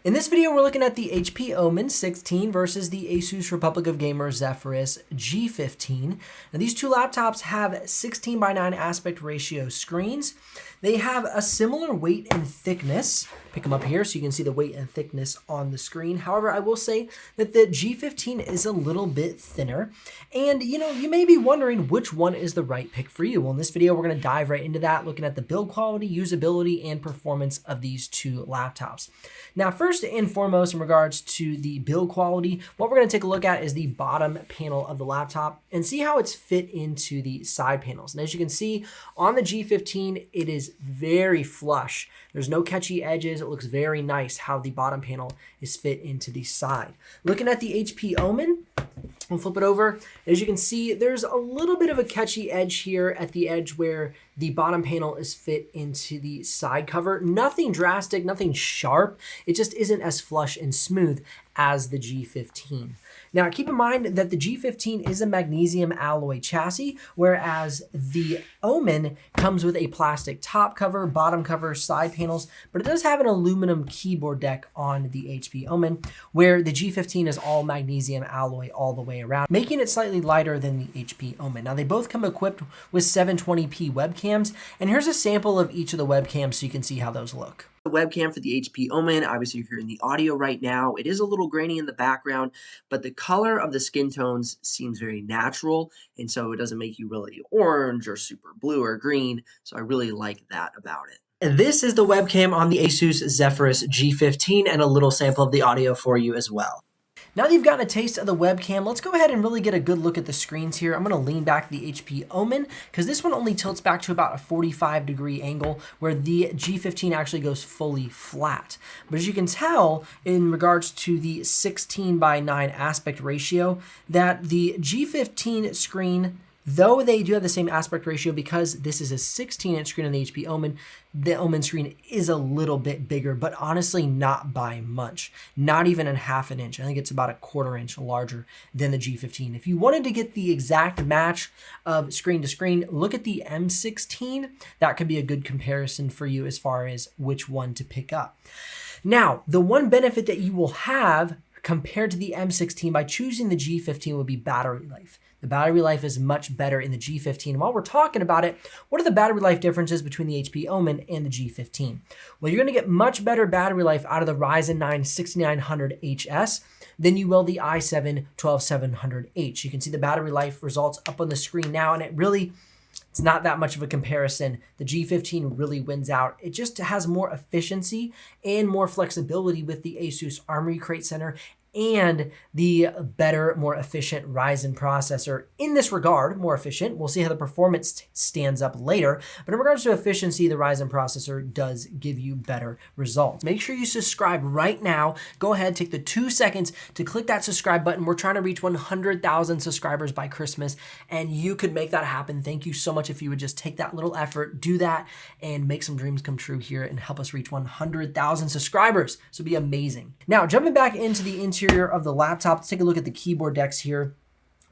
In this video, we're looking at the HP Omen 16 versus the Asus Republic of Gamers Zephyrus G15. Now, these two laptops have 16:9 aspect ratio screens. They have a similar weight and thickness. Pick them up here so you can see the weight and thickness on the screen. However, I will say that the G15 is a little bit thinner. And you may be wondering which one is the right pick for you. Well, in this video, we're going to dive right into that, looking at the build quality, usability, and performance of these two laptops. Now, first and foremost, in regards to the build quality, what we're going to take a look at is the bottom panel of the laptop and see how it's fit into the side panels. And as you can see on the G15, it is very flush. There's no catchy edges. It looks very nice how the bottom panel is fit into the side. Looking at the HP Omen, we'll flip it over. As you can see, there's a little bit of a catchy edge here at the edge where the bottom panel is fit into the side cover. Nothing drastic, nothing sharp. It just isn't as flush and smooth as the G15. Now, keep in mind that the G15 is a magnesium alloy chassis, whereas the Omen comes with a plastic top cover, bottom cover, side panels, but it does have an aluminum keyboard deck on the HP Omen, where the G15 is all magnesium alloy all the way around, making it slightly lighter than the HP Omen. Now, they both come equipped with 720p webcams, and here's a sample of each of the webcams so you can see how those look. The webcam for the HP Omen, obviously you're hearing the audio right now. It is a little grainy in the background, but the color of the skin tones seems very natural, and so it doesn't make you really orange or super blue or green, so I really like that about it. And this is the webcam on the Asus Zephyrus G15 and a little sample of the audio for you as well. Now that you've gotten a taste of the webcam, let's go ahead and really get a good look at the screens here. I'm going to lean back the HP Omen because this one only tilts back to about a 45-degree angle where the G15 actually goes fully flat. But as you can tell, in regards to the 16:9 aspect ratio, that the G15 screen, though they do have the same aspect ratio, because this is a 16-inch screen on the HP Omen, the Omen screen is a little bit bigger, but honestly not by much. Not even a half an inch. I think it's about a quarter inch larger than the G15. If you wanted to get the exact match of screen to screen, look at the M16. That could be a good comparison for you as far as which one to pick up. Now, the one benefit that you will have compared to the M16 by choosing the G15 would be battery life. The battery life is much better in the G15. And while we're talking about it, what are the battery life differences between the HP Omen and the G15? Well, you're going to get much better battery life out of the Ryzen 9 6900HS than you will the i7 12700H. You can see the battery life results up on the screen now, and it's not that much of a comparison. The G15 really wins out. It just has more efficiency and more flexibility with the Asus Armoury Crate Center and the better, more efficient Ryzen processor. In this regard, more efficient. We'll see how the performance stands up later. But in regards to efficiency, the Ryzen processor does give you better results. Make sure you subscribe right now. Go ahead, take the 2 seconds to click that subscribe button. We're trying to reach 100,000 subscribers by Christmas, and you could make that happen. Thank you so much if you would just take that little effort, do that, and make some dreams come true here and help us reach 100,000 subscribers. So it'd be amazing. Now, jumping back into the interior of the laptop, let's take a look at the keyboard decks here.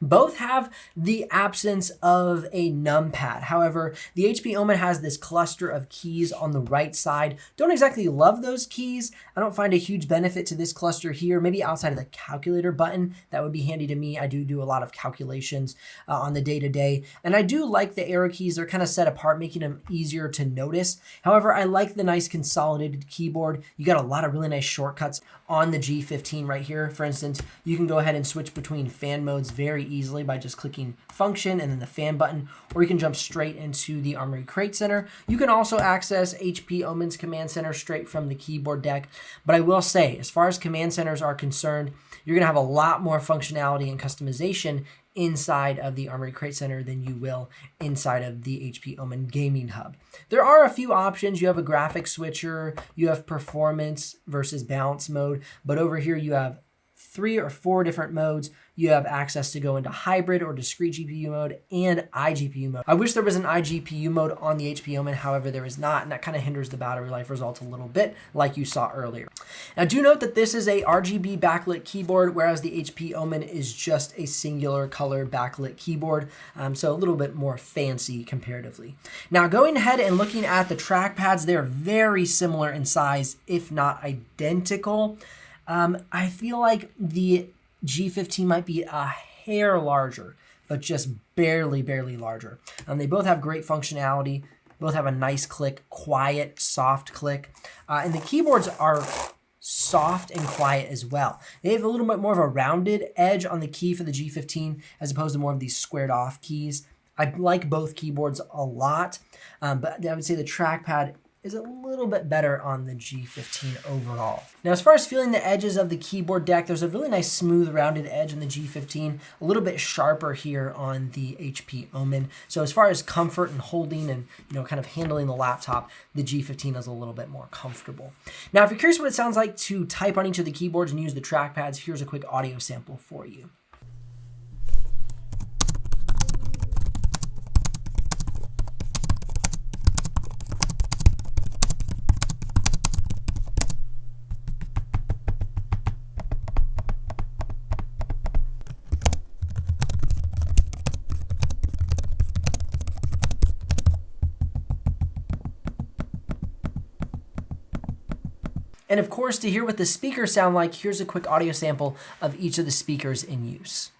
Both have the absence of a numpad. However, the HP Omen has this cluster of keys on the right side. Don't exactly love those keys. I don't find a huge benefit to this cluster here. Maybe outside of the calculator button, that would be handy to me. I do a lot of calculations on the day-to-day. And I do like the arrow keys. They're kind of set apart, making them easier to notice. However, I like the nice consolidated keyboard. You got a lot of really nice shortcuts on the G15 right here. For instance, you can go ahead and switch between fan modes very easily by just clicking function and then the fan button, or you can jump straight into the Armoury Crate Center. You can also access HP Omen's Command Center straight from the keyboard deck. But I will say, as far as command centers are concerned, you're going to have a lot more functionality and customization inside of the Armoury Crate Center than you will inside of the HP Omen Gaming Hub. There are a few options. You have a graphic switcher, you have performance versus balance mode, but over here you have 3 or 4 different modes. You have access to go into hybrid or discrete GPU mode and iGPU mode. I wish there was an iGPU mode on the HP Omen, however there is not, and that kind of hinders the battery life results a little bit like you saw earlier. Now do note that this is a RGB backlit keyboard, whereas the HP Omen is just a singular color backlit keyboard, so a little bit more fancy comparatively. Now going ahead and looking at the trackpads, they're very similar in size, if not identical. I feel like the G15 might be a hair larger, but just barely larger. They both have great functionality, both have a nice click, quiet, soft click, and the keyboards are soft and quiet as well. They have a little bit more of a rounded edge on the key for the G15 as opposed to more of these squared off keys. I like both keyboards a lot, but I would say the trackpad is a little bit better on the G15 overall. Now, as far as feeling the edges of the keyboard deck, there's a really nice smooth rounded edge on the G15, a little bit sharper here on the HP Omen. So as far as comfort and holding and kind of handling the laptop, the G15 is a little bit more comfortable. Now, if you're curious what it sounds like to type on each of the keyboards and use the trackpads, here's a quick audio sample for you. And of course, to hear what the speakers sound like, here's a quick audio sample of each of the speakers in use.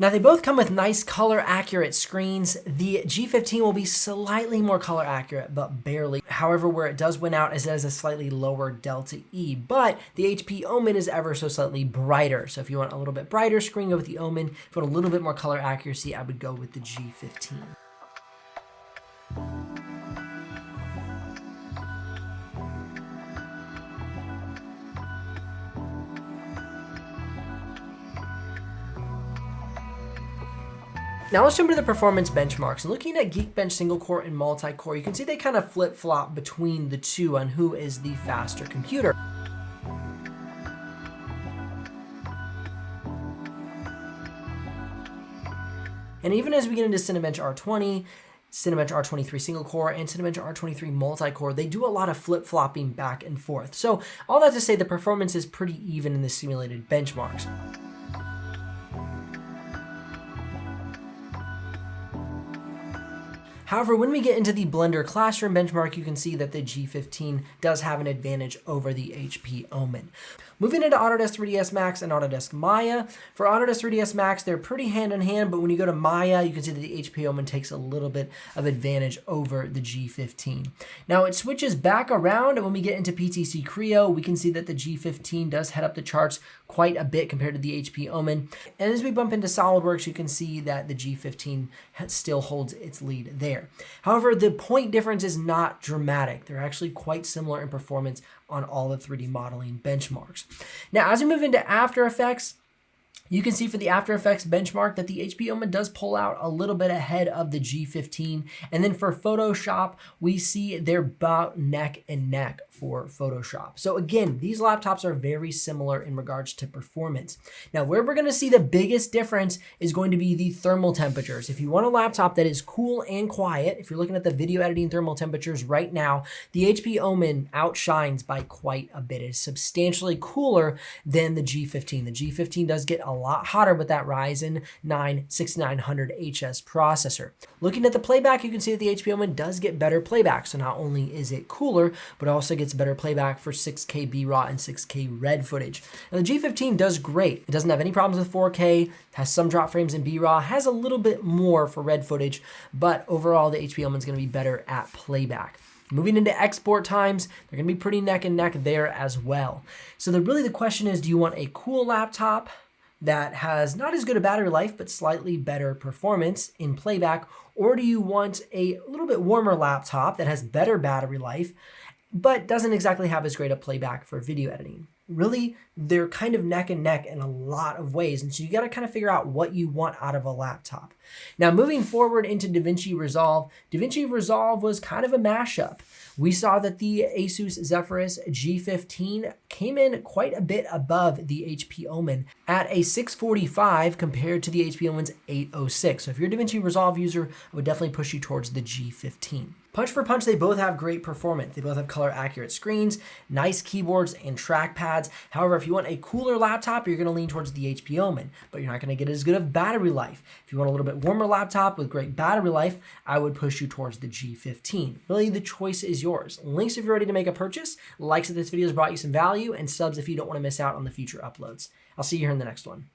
Now they both come with nice color accurate screens. The G15 will be slightly more color accurate, but barely. However, where it does win out is it has a slightly lower delta E, but the HP Omen is ever so slightly brighter. So if you want a little bit brighter screen, go with the Omen. If you want a little bit more color accuracy, I would go with the G15. Now let's jump into the performance benchmarks. And looking at Geekbench single core and multi-core, you can see they kind of flip-flop between the two on who is the faster computer. And even as we get into CineBench R20, CineBench R23 single core, and CineBench R23 multi-core, they do a lot of flip-flopping back and forth. So all that to say, the performance is pretty even in the simulated benchmarks. However, when we get into the Blender Classroom benchmark, you can see that the G15 does have an advantage over the HP Omen. Moving into Autodesk 3ds Max and Autodesk Maya. For Autodesk 3ds Max, they're pretty hand in hand, but when you go to Maya, you can see that the HP Omen takes a little bit of advantage over the G15. Now it switches back around, and when we get into PTC Creo, we can see that the G15 does head up the charts quite a bit compared to the HP Omen. And as we bump into SolidWorks, you can see that the G15 still holds its lead there. However, the point difference is not dramatic. They're actually quite similar in performance on all the 3D modeling benchmarks. Now, as we move into After Effects, you can see for the After Effects benchmark that the HP Omen does pull out a little bit ahead of the G15. And then for Photoshop, we see they're about neck and neck for Photoshop. So again, these laptops are very similar in regards to performance. Now, where we're gonna see the biggest difference is going to be the thermal temperatures. If you want a laptop that is cool and quiet, if you're looking at the video editing thermal temperatures right now, the HP Omen outshines by quite a bit. It is substantially cooler than the G15. The G15 does get a lot hotter with that Ryzen 9 6900 HS processor. Looking at the playback, you can see that the HP Omen does get better playback. So not only is it cooler, but also gets better playback for 6K B-RAW and 6K red footage. Now the G15 does great. It doesn't have any problems with 4K, has some drop frames in B-RAW, has a little bit more for red footage, but overall the HP Omen is going to be better at playback. Moving into export times, they're gonna be pretty neck and neck there as well. So really the question is, do you want a cool laptop that has not as good a battery life, but slightly better performance in playback? Or do you want a little bit warmer laptop that has better battery life, but doesn't exactly have as great a playback for video editing? Really, they're kind of neck and neck in a lot of ways. And so you got to kind of figure out what you want out of a laptop. Now, moving forward into DaVinci Resolve was kind of a mashup. We saw that the Asus Zephyrus G15 came in quite a bit above the HP Omen at a 645 compared to the HP Omen's 806. So if you're a DaVinci Resolve user, I would definitely push you towards the G15. Punch for punch, they both have great performance. They both have color accurate screens, nice keyboards and trackpads. However, if you want a cooler laptop, you're gonna lean towards the HP Omen, but you're not gonna get as good of battery life. If you want a little bit warmer laptop with great battery life, I would push you towards the G15. Really, the choice is yours. Links if you're ready to make a purchase, likes if this video has brought you some value, and subs if you don't wanna miss out on the future uploads. I'll see you here in the next one.